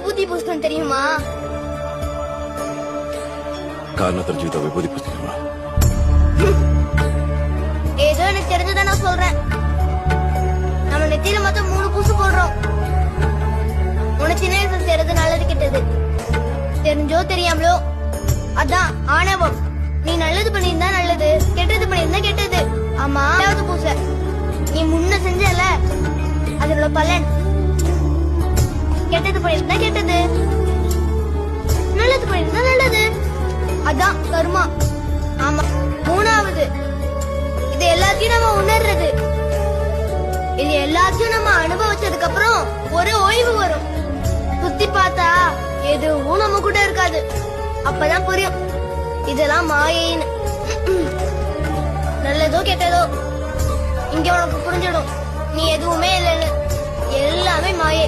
விபூதி பூசணும் தெரியுமா? காரணத்தை தெரிஞ்சுக்கிட்ட விபூதி பூசிக்கணுமா? ஏதோ எனக்கு தெரிஞ்சதை நான் சொல்றேன். நம்ம நெத்தியில மொத்தம் 3 பூசு போடுறோம். உனக்கு சின்ன வயசுல செய்யறது நல்லது கெட்டது தெரிஞ்சோ தெரியாமலோ அதான் ஆணவம். நீ நல்லது பண்ணிருந்தா நல்லது, கெட்டது பண்ணிருந்தா கெட்டது. ஆமா, பூச நீ முன்ன செஞ்சல அதோட பலன். கெட்டது பண்ணிருந்தா கெட்டது, நல்லது பண்ணிருந்தா நல்லது, அதான் கர்மா. ஆமா, 3வது இது எல்லாத்தையும் நம்ம உணர்றது. இது எல்லாத்தையும் நம்ம அனுபவிச்சதுக்கு அப்புறம் ஒரு ஓய்வு வரும். சுத்தி பார்த்தா எதுவும் நம்ம கூட இருக்காது. அப்பதான் புரியும் இதெல்லாம் மாயைன்னு. நல்லதோ கெட்டதோ இங்க உனக்கு புரிஞ்சிடும். நீ எதுவுமே இல்லைன்னு, எல்லாமே மாயை.